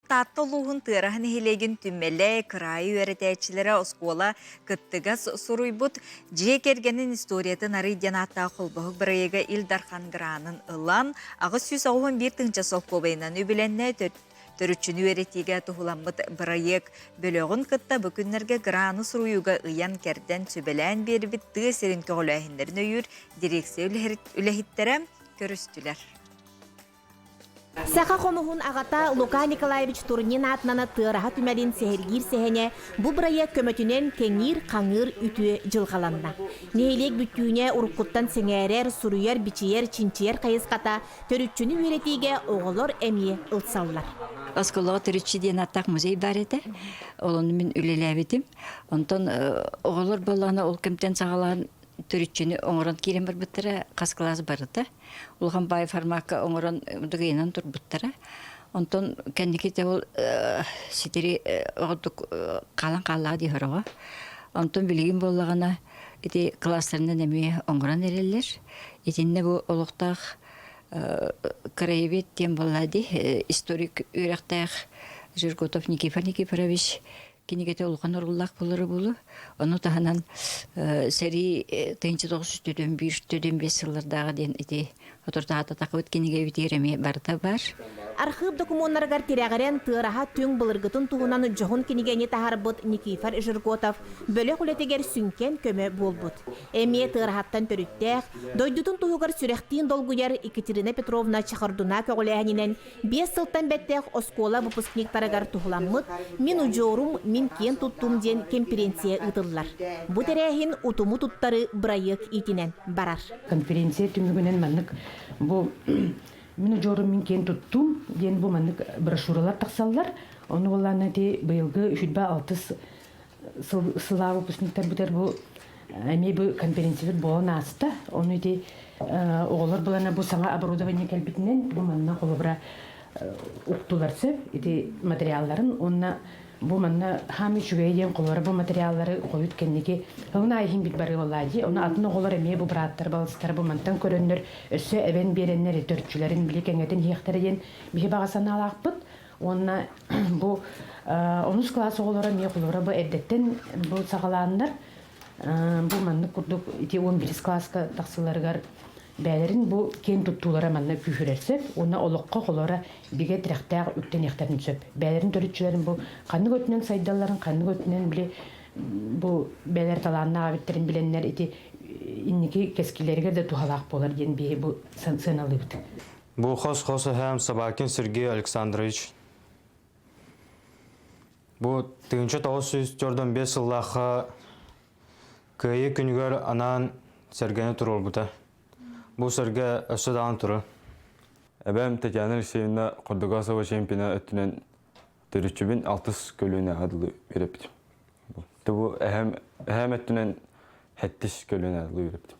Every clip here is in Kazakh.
Татта олуғын тырахан хилеген түммелі крайы өретәчілері оскола кыттыгас суруйбут же кергенин историятын арыйден атта қолбығы бірайыға Илдархан Гранын ылан ағыз 191 тыңча совкобайынан өбіленне төрүчүнү өретиге тухуламмыт бірайык бөлөгін кытта бүкіннерге Граны суруюга ыян керден сөбелән бербит тыы серин көғіләхіндерін өйір дирекция үләхиттерем көрістілер. Саха хомугун агата Лука Николаевич Турнин атнана тыраха түмәлин сехергир сехене бу бирая көмөтүнен кеңир каңыр үтүе жылгаланна. Нейлек бүттүүне уруккуттан сеңерер, суруяр, бичиер, чинчиер кайыската төрүчүнү үретиге оголор эмие ылсаллар. Осколога төрүчү ден аттак музей бар эте. Олону мен үлелебитим. Онтон оголор болгону ол кемтен сагалан төрүчүнү оңорон кирен бар буттара каскаласы бар да. Улган бай фармака оңорон дугайнан тур буттара. Онтон кендиките ол ситери огдук калан калла ди хорого. Онтон билигин боллагана эти класстарында неме оңорон эрелер. Этинне бу олуктак краевед тем боллади историк үрактак Жирготов Никифор Никифорович кинегете улган оруллак болары болу. Оны таханан сери 1941-5 жылдардагы ден ити отуртаата такыбыт кинеге битереме барда бар. Архив документтаргар тирәгәрен тыраха түң былыргытын тугунан жохун кинегене тахарбыт Никифор Жирготов бөле кулетегер сүнкен көмө болбут. Эме тырахаттан төрүттәк, дойдутун тугугар сүрәхтин долгуяр Екатерина Петровна Чахардуна көгөләһинен 5 сылтан бәттәк оскола выпускниктарыгар тугуламмыт, мин ужорум, мин кен туттум ден конференция ытыллар. Бу тәрәһин утуму туттары бырайык итинен барар. Конференция түмүгүнен маннык бу мен жорум мен кен туттум, ден бу маннык брошюралар таксаллар. Оны болланы те быйылгы 3-6 сыла выпускниктар бутер бу эми бу конференциялар болон аста. Оны те оголор булана бу саңа оборудование келбитинен бу манна колобра уктуларсы, эти материалларын онна бу манна хами чугейден колора бу материаллары коют кеннеге ылна айхин бит бары боллади. Оны атны колор эме бу браттар балыстар бу мантан көрөннөр өссө эбен береннер төртчүлөрүн билекеңетин хехтерден бихи багасана алакпыт. Онна бу 10 класс оголора ме колора бу эддеттен бу сагалаандар бу манны курдук ити 11 класска таксыларгар бәлерин бу кен туттулары манна күшүрерсеп, оны олоққа қолора биге тирақтағы үктен яқтарын сөп. Бәлерин төрүтчүләрин бу қанны көтінен сайдаларын, қанны көтінен біле бу бәлер таланына абеттерин биленнер ити инники кескилергер де тухалақ болар ден бе бу сыналып. Бу хос-хосы һәм Собакин Сергей Александрович. Бу 1945 жыллаха кайы күнігер анан сәргені тұрол бұта. Бу сәрге өсөдаған тұры. Әбәм Татьяна Алексеевна Қордығасова чемпиона өттінен түрүчүбін 6 көліне адылы берепті. Бұл әхәм өттінен 7 көліне адылы берепті.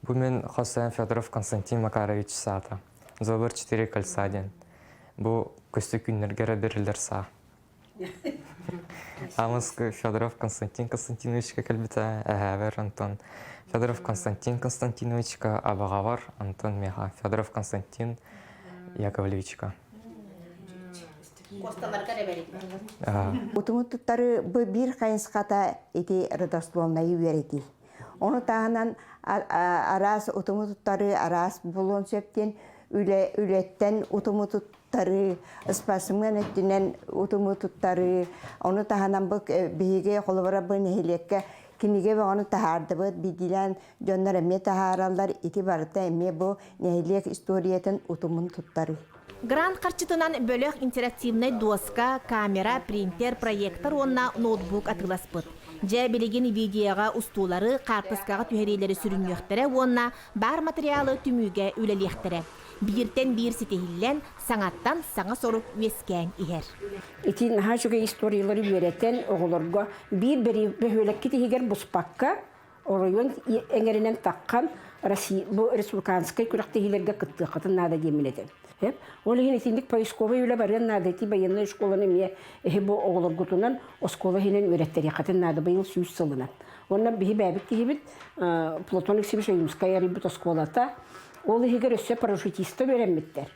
Бұл мен Хосен Федоров Константин Макарович саата. Зобыр 4 кольца ден. Бұл көсті күннергері берілдер са. Амысқы Федоров Константин Константиновичка кәлбіті әхәбір Антон. Федоров Константин Константиновичка Абағавар Антон Меха. Федоров Константин Яковлевичка. Утумуттары бир кайынсқата эти родословные верети. Оны тағынан арас утумуттары арас болон септен үлеттен утумуттары спасымен еттінен утумуттары оны тағынан бұк бейге қолыбыра бұн хелекке киниге оны тахарды быт бидилен жоннор эме тахаралдар ити барыта эме бу нехилек историятын утумун туттары. Грант карчытынан бөлөк интерактивный доска, камера, принтер, проектор онна ноутбук атыласпыт. Жа билеген видеоға устулары, картыскага түһәрелери сүрүнмөктөрө онна бар материалы түмүгө үлелехтере. Биртен бир ситехиллен саңаттан саңа сорук вескән ихер. Ити наха жүге историялары беретен оғылырға бір-бірі бөхөлекке тегер бұспаққа оройын әңерінен таққан бұл республиканскай күрақтегілерге қытты қытын нада демеледен. Ол еген етіндік поисковый үлі барған нада еті байынны школаны ме бұл оғылыр ғытынан оскола хенен өреттері қытын нада байыл сүйіс сылынан. Онна бігі бәбік тегебіт Платон Алексеевич Аюмская ребут осколата ол егер өссе парашютисті беремметтер.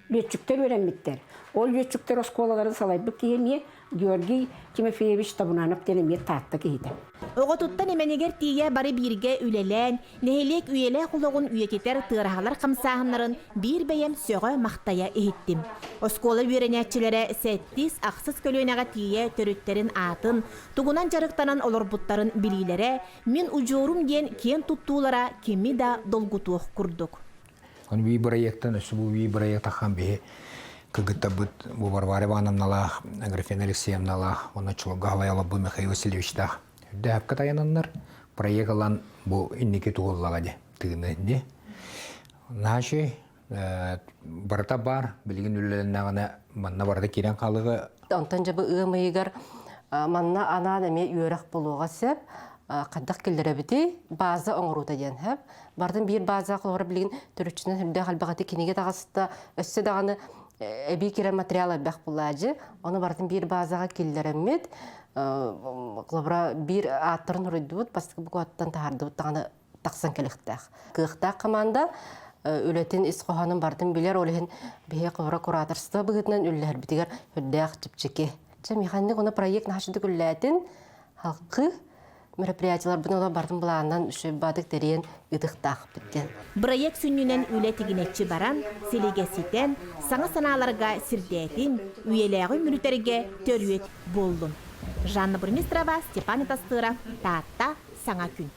летчиктер öğrenmitter. Ол летчиктер осколаларын салайбык киемие Георгий Тимофеевич Табунанов денеме татты кейді. Оғытуттан еменегер тие бары бирге үлелен, нехелек үйеле құлығын үйететер тырахалар қамсағынларын бір бәйем сөғі мақтая ехеттім. Оскола үйренетчілері сәттіз ақсыз көлөнеға тие төріттерін атын, туғынан жарықтанан олорбуттарын білейлері, мен ұжорум ден кен тұттулара кеми да долгутуық күрдік. Он ви проектан, өсі бұл ви проект аққан бе, кыгытта бұд, бұл Варвара Ивановналах, Аграфена Алексеевналах, оны чылыға алайалы бұл Михаил Васильевичтах. Үдді әпкі таянанлар, проект алан бұл иннеке туғыллаға де, тығыны де. Нашы, барыта бар, білген үлілерін манна барда керен қалығы. Онтан жабы ұғымайығар манна ана деме үйерек болуға сәп, қаддақ келдері біті, базы оңырута ден әп. Бардың бір базы қылғыры білген түрітшінің хүлді қалбағаты кенеге тағасыта өсі дағаны әбей керен материалы бәқ бұлажы. Оны бардың бір базаға келдері мед, қылғыра бір аттырын ұрыды бұд, бастығы бұғы аттан тағарды бұд тағаны тақсан кәліктәқ. Қиықтақ қаманда өлетін ісқоғанын бардың білер олығын бейе қылғыра кураторсыда бұғытынан өлілер бітігер хүлдәқ жіпчеке. Механик оны проект нашыды күлләтін халқы мероприятиялар бұны бардың бұлағынан үші бадық дәрен үдіқтақ біткен. Проект сүннінен үлі тегінетші баран, селегесітен, саңа саналарға сірдәтін, үйеләғі мүлітерге төрюет болдым. Жанна Бурмистрова, Степан Тастыра, Таатта, Саңа күн.